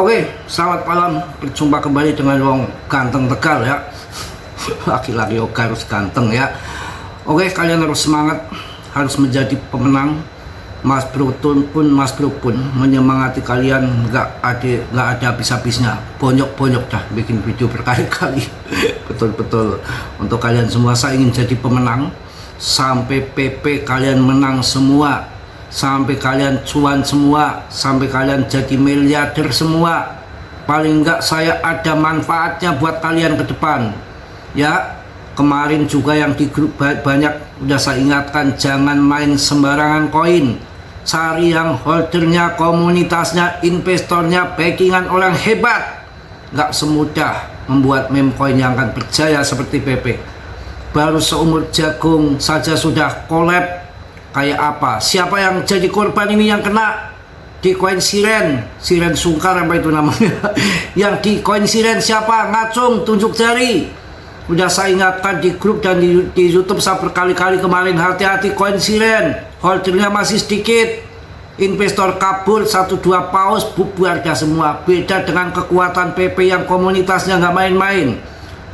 Oke, selamat malam. Berjumpa kembali dengan Wong Ganteng Tegal ya. Laki-laki yoga harus ganteng ya. Oke, kalian harus semangat, harus menjadi pemenang. Mas Bro pun menyemangati kalian, nggak ada habis-habisnya. Bonyok dah bikin video berkali-kali. Betul-betul untuk kalian semua, saya ingin jadi pemenang sampai PP kalian menang semua, sampai kalian cuan semua, sampai kalian jadi miliarder semua. Paling enggak saya ada manfaatnya buat kalian ke depan ya. Kemarin juga yang di grup banyak udah saya ingatkan, jangan main sembarangan koin, cari yang holdernya, komunitasnya, investornya, backingan orang hebat. Nggak semudah membuat meme coin yang akan berjaya seperti PP. Baru seumur jagung saja sudah collab kayak apa. Siapa yang jadi korban ini, yang kena di koin siren sungkar apa itu namanya. Yang di koin siren siapa? Ngacung, tunjuk jari. Udah saya ingatkan di grup dan di YouTube saya berkali-kali kemarin, hati-hati koin siren, holdernya masih sedikit, investor kabur 1-2 paus bubar dah semua. Beda dengan kekuatan PP yang komunitasnya nggak main-main.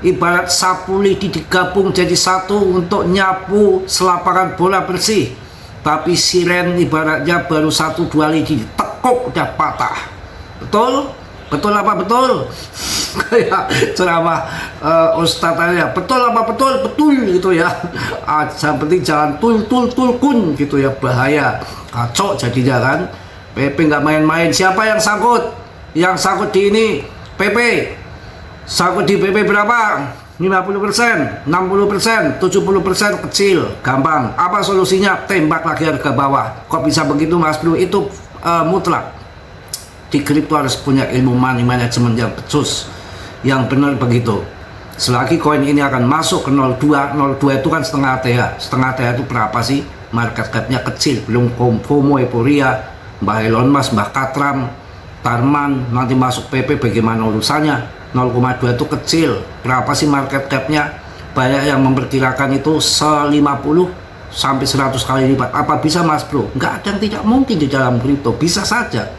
Ibarat sapu lidi digabung jadi satu untuk nyapu selapangan bola bersih. Tapi siren ibaratnya baru 1-2 lidi tekuk udah patah. Betul? Betul apa betul? Kayak ceramah ustadz aja. Betul apa betul? Betul gitu ya. Yang penting jangan tulkun gitu ya, bahaya. Kacau jadinya kan. PP nggak main-main. Siapa yang sangkut? Yang sangkut di ini PP. Sangkut di PP berapa? 50%, 60%, 70% kecil, gampang. Apa solusinya? Tembak lagi harga bawah. Kok bisa begitu Mas Bro? Itu mutlak. Di kripto harus punya ilmu money management yang becus, yang benar begitu. Selagi koin ini akan masuk ke 02 itu kan setengah TH. Setengah TH itu berapa sih? Market capnya kecil, belum FOMO, euforia, Mbah Elon Musk, Mbah Katram, Tarman, nanti masuk PP bagaimana urusannya? 0,2 itu kecil. Berapa sih market capnya? Banyak yang memperkirakan itu 50 sampai 100 kali lipat. Apa bisa Mas Bro? Nggak ada yang tidak mungkin di dalam kripto. Bisa saja.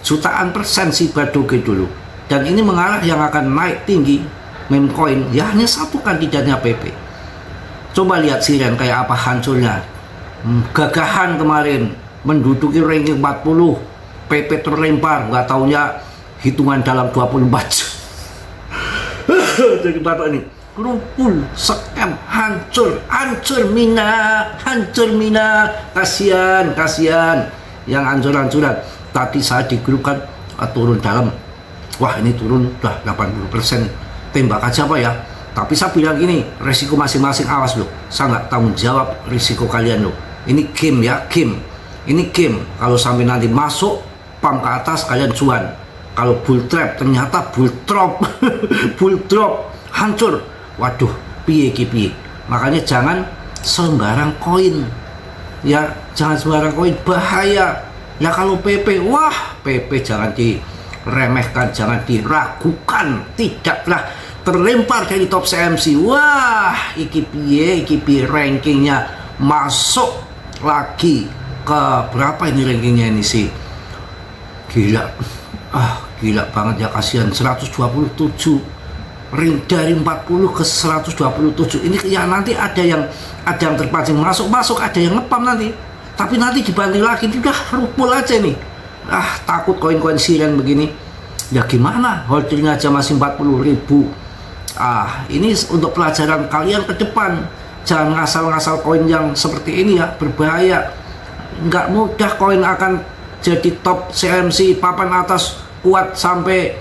Jutaan persen si Badoge dulu. Dan ini mengarah yang akan naik tinggi. Meme coin ya hanya satu kandidatnya PP. Coba lihat siren kayak apa hancurnya. Gagahan kemarin menduduki ranking 40. PP terlempar, nggak taunya hitungan dalam 24 jam. Jadi bapak ini kerupul, scam, hancur mina, kasihan yang hancur-hancuran. Tadi saya di grup kan turun dalam, wah ini turun udah 80%, tembak aja apa ya. Tapi saya bilang gini, resiko masing-masing, awas loh, saya nggak tanggung jawab risiko kalian loh. Ini game ya, ini game. Kalau sampai nanti masuk pump ke atas kalian cuan. Kalau bull trap ternyata bull drop hancur, waduh piye. Makanya jangan sembarang koin ya, jangan sembarang koin, bahaya ya. Kalau PP, wah PP jangan diremehkan, jangan diragukan. Tidaklah terlempar dari top CMC, wah iki piye rankingnya masuk lagi ke berapa ini rankingnya ini sih, gila banget ya, kasihan 127 ring dari 40 ke 127. Ini ya nanti ada yang terpancing masuk, ada yang ngepam nanti, tapi nanti dibanting lagi, udah rupul aja nih. Takut koin-koin siren begini ya, gimana holdernya aja masih 40.000. Ini untuk pelajaran kalian ke depan, jangan ngasal-ngasal koin yang seperti ini ya, berbahaya. Nggak mudah koin akan jadi top CMC papan atas kuat sampai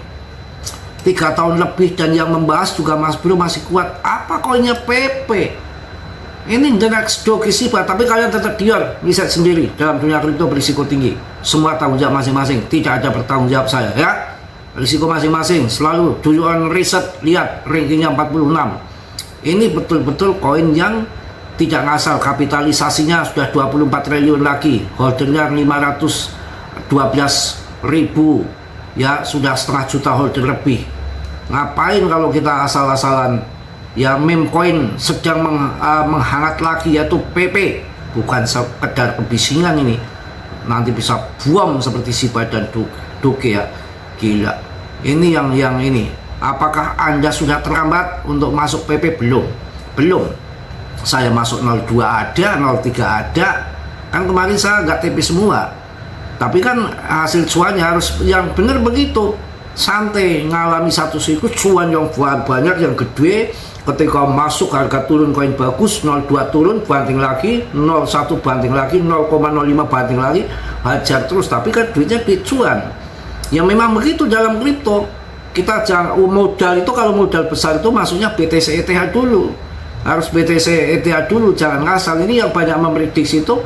3 tahun lebih, dan yang membahas juga Mas Bro masih kuat. Apa koinnya PP? Ini the next Doge Shiba, tapi kalian tetap diam, riset sendiri. Dalam dunia kripto berisiko tinggi, semua tanggung jawab masing-masing, tidak ada bertanggung jawab saya ya. Risiko masing-masing, selalu do your own riset. Lihat rankingnya 46. Ini betul-betul koin yang tidak ngasal, kapitalisasinya sudah 24 triliun lagi, holdernya 512.000 ya, sudah setengah juta holder lebih. Ngapain kalau kita asal-asalan ya? Meme coin sedang menghangat lagi, yaitu PP, bukan sekedar kebisingan. Ini nanti bisa buam seperti Shiba dan Doge ya. Gila. Ini yang ini. Apakah Anda sudah terlambat untuk masuk PP? Belum. Saya masuk 02 ada, 03 ada. Kan kemarin saya nggak TP semua. Tapi kan hasil cuannya harus yang benar begitu. Santai, ngalami satu siklus cuan yang banyak, yang gede. Ketika masuk harga turun koin bagus, 02 turun banting lagi, 01 banting lagi, 0,05 banting lagi, hajar terus. Tapi kan duitnya duit cuan. Ya memang begitu dalam kripto. Kita jangan modal itu, kalau modal besar itu maksudnya BTC ETH dulu. Harus BTC ETH dulu, jangan ngasal. Ini yang banyak memprediksi itu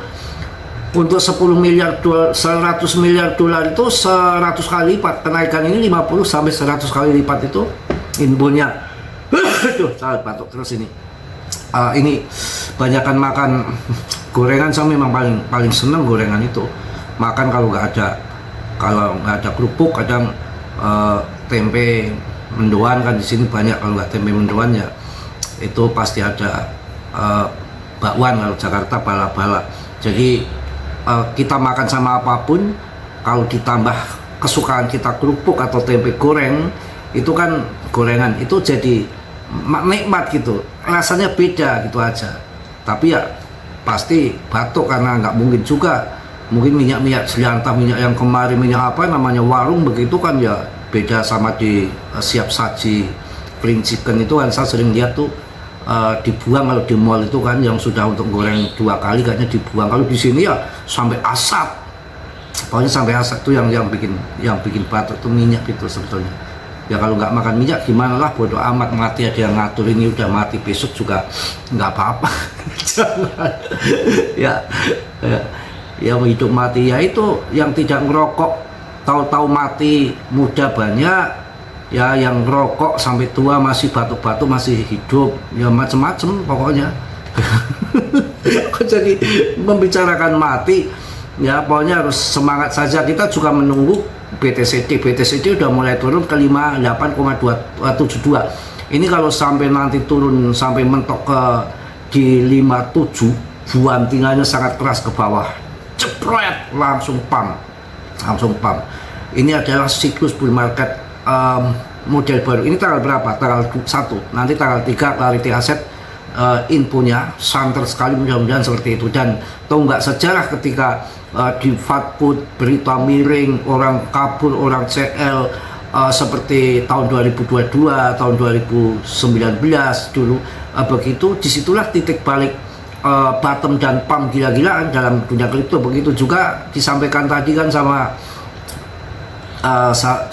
untuk 10 miliar dolar, 100 miliar dolar itu 100 kali lipat. Kenaikan ini 50 sampai 100 kali lipat itu infonya. Aduh, salah batuk terus ini. Ini banyakkan makan gorengan. Saya memang paling seneng gorengan itu. Makan kalau nggak ada kerupuk, kadang tempe mendoan kan di sini banyak. Kalau nggak tempe mendoan ya itu pasti ada bakwan. Kalau Jakarta bala-bala. Jadi kita makan sama apapun, kalau ditambah kesukaan kita kerupuk atau tempe goreng, itu kan gorengan itu jadi nikmat gitu, rasanya beda gitu aja. Tapi ya pasti batuk karena nggak mungkin juga. Mungkin minyak jelantah, minyak yang kemarin, minyak apa namanya warung begitu kan ya beda sama di siap saji plain chicken itu kan. Saya sering lihat tuh dibuang kalau di mall itu kan, yang sudah untuk goreng 2 kali kayaknya dibuang. Kalau di sini ya sampai asap, pokoknya sampai asap tuh yang bikin batuk tuh minyak gitu sebetulnya. Ya kalau nggak makan minyak gimana lah, bodoh amat, mati ada yang ngatur. Ini udah mati, besok juga nggak apa-apa. Jangan ya hidup mati ya itu yang tidak ngerokok tahu-tahu mati muda banyak, ya yang ngerokok sampai tua masih batuk-batuk masih hidup, ya macem-macem pokoknya. Jadi membicarakan mati ya pokoknya harus semangat saja. Kita juga menunggu BTCD udah mulai turun ke 58,272. Ini kalau sampai nanti turun sampai mentok ke di 57, buantingannya sangat keras ke bawah, cepret langsung pam. Ini adalah siklus bull market model baru. Ini tanggal berapa? Tanggal 1. Nanti tanggal 3 Clarity Asset infonya santer sekali, mudah-mudahan seperti itu. Dan tahu nggak sejarah ketika di Fatput berita miring, orang kabur, orang CL seperti tahun 2022, tahun 2019 dulu, begitu disitulah titik balik bottom dan pump gila-gilaan dalam dunia kripto. Begitu juga disampaikan tadi kan sama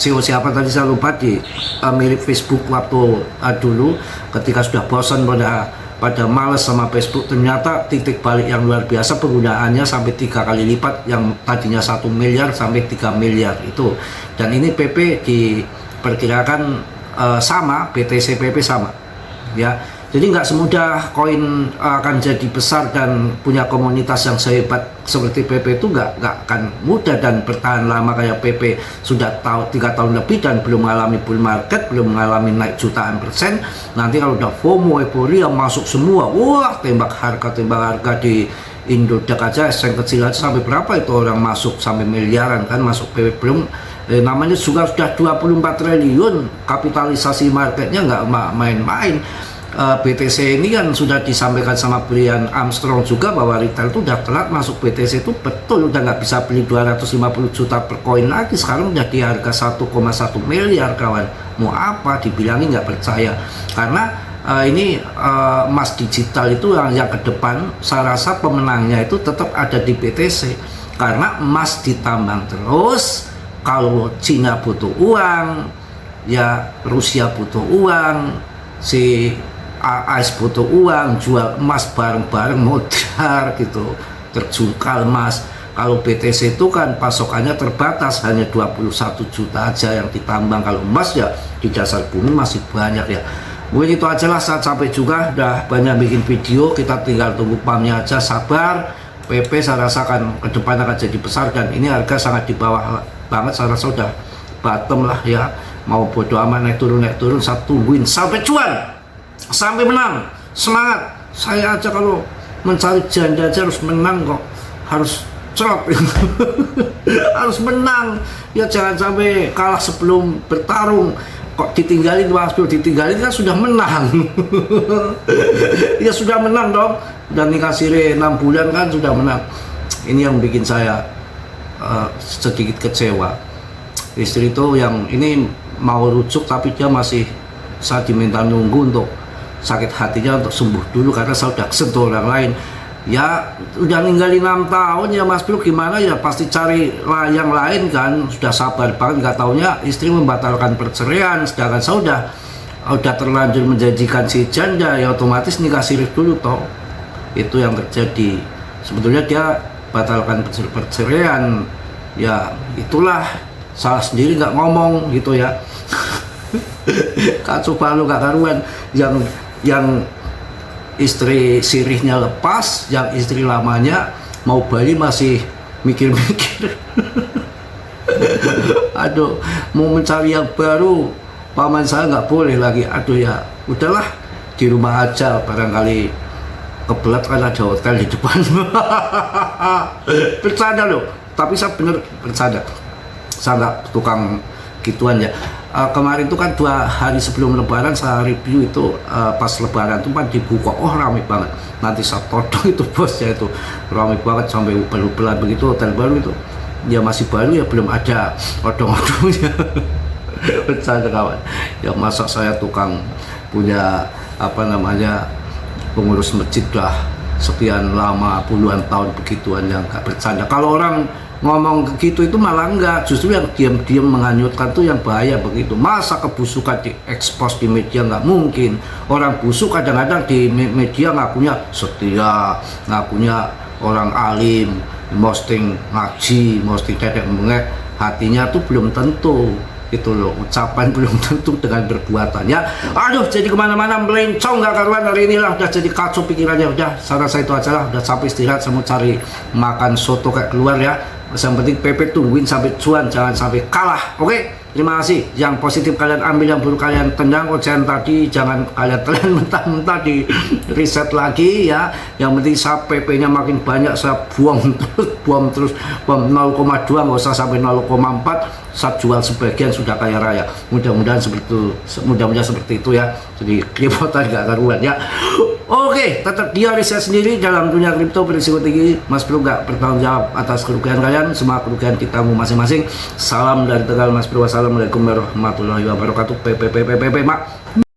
CEO siapa tadi saya lupa, di mirip Facebook waktu dulu ketika sudah bosan pada males sama Facebook, ternyata titik balik yang luar biasa, penggunaannya sampai 3 kali lipat, yang tadinya 1 miliar sampai 3 miliar itu. Dan ini PP diperkirakan sama, BTC PP sama ya. Jadi nggak semudah koin akan jadi besar dan punya komunitas yang sehebat seperti PP itu nggak akan mudah dan bertahan lama kayak PP. Sudah 3 tahun lebih dan belum mengalami bull market, belum mengalami naik jutaan %. Nanti kalau udah FOMO, euforia masuk semua, wah tembak harga di Indodax aja, yang kecil aja sampai berapa itu orang masuk sampai miliaran kan masuk PP. Belum namanya juga sudah 24 triliun kapitalisasi marketnya, nggak main-main. BTC ini kan sudah disampaikan sama Brian Armstrong juga bahwa retail itu udah telat masuk BTC itu, betul, udah nggak bisa beli 250 juta per koin lagi, sekarang udah di harga 1,1 miliar kawan. Mau apa, dibilangin nggak percaya. Karena ini emas digital itu yang ke depan, saya rasa pemenangnya itu tetap ada di BTC, karena emas ditambang terus. Kalau Cina butuh uang, ya Rusia butuh uang, si AS butuh uang, jual emas bareng-bareng modal gitu, terjungkal emas. Kalau BTC itu kan pasokannya terbatas, hanya 21 juta aja yang ditambang. Kalau emas ya di dasar bumi masih banyak ya. Mungkin itu aja lah, saat sampai juga udah banyak bikin video, kita tinggal tunggu pumpnya aja, sabar. PP saya rasakan ke depan akan jadi besar, dan ini harga sangat di bawah banget, saya rasa udah bottom lah ya. Mau bodo amat naik turun, saya tungguin sampai cuan, sampai menang. Semangat. Saya aja kalau mencari janda aja harus menang kok, harus cerot. Harus menang ya, jangan sampai kalah sebelum bertarung. Kok ditinggalin Mas Bro, ditinggalin kan sudah menang. Ya sudah menang dong, dan nikah siri 6 bulan kan sudah menang. Ini yang bikin saya sedikit kecewa. Istri itu yang ini mau rujuk, tapi dia masih, saya diminta nunggu untuk sakit hatinya untuk sembuh dulu karena saya udah sentuh orang lain. Ya udah ninggalin 6 tahun ya Mas Bro, gimana ya, pasti cari yang lain kan. Sudah sabar banget, nggak taunya istri membatalkan perceraian, sedangkan saya udah terlanjur menjanjikan si janda, ya otomatis nikah siri dulu toh. Itu yang terjadi. Sebetulnya dia batalkan perceraian, ya itulah salah sendiri, nggak ngomong gitu ya. Kacau balau gak karuan, yang istri sirihnya lepas, yang istri lamanya mau balik masih mikir-mikir. Aduh, mau mencari yang baru, paman saya nggak boleh lagi. Aduh ya, udahlah di rumah aja, barangkali kebelet kan ada hotel di depan. Bercanda loh, tapi saya bener bercanda. Saya nggak tukang gituan ya. Kemarin itu kan 2 hari sebelum lebaran saya review itu, pas lebaran itu kan dibuka, oh rame banget. Nanti saya todong itu bosnya itu, rame banget sampai ubel-ubelan begitu. Hotel baru itu ya masih baru ya, belum ada odong-odongnya. Bercanda kawan ya, masa saya tukang punya apa namanya pengurus masjid dah sekian lama, puluhan tahun begituan, yang gak bercanda. Kalau orang ngomong gitu itu malah enggak, justru yang diam-diam menghanyutkan tuh yang bahaya begitu. Masa kebusukan diekspos di media, nggak mungkin. Orang busuk kadang-kadang di media ngakunya setia, ngakunya orang alim, posting ngaji, posting dedek mengek, hatinya tuh belum tentu. Itu loh, ucapan belum tentu dengan perbuatan ya. Aduh, jadi kemana-mana melencong nggak karuan hari ini lah, udah jadi kacau pikirannya. Udah, saya rasa itu aja lah, udah sampai istirahat, saya mau cari makan soto kayak keluar ya. Yang penting PP tungguin sampai cuan, jangan sampai kalah. Oke, terima kasih. Yang positif kalian ambil, yang buruk kalian tendang. Ocehan tadi jangan kalian telan mentah-mentah, di riset lagi ya. Yang penting saya PP-nya makin banyak, saya buang terus, buang 0,2, nggak usah sampai 0,4. Saya jual sebagian, sudah kaya raya. Mudah-mudahan seperti itu ya. Jadi klipotan gak karuan ya. Oke, tetap dia riset sendiri dalam dunia kripto berisiko tinggi. Mas Bro gak bertanggung jawab atas kerugian kalian, semua kerugian kita masing-masing. Salam dari Tegal Mas Bro. Wassalamualaikum warahmatullahi wabarakatuh. PPPPPP mak.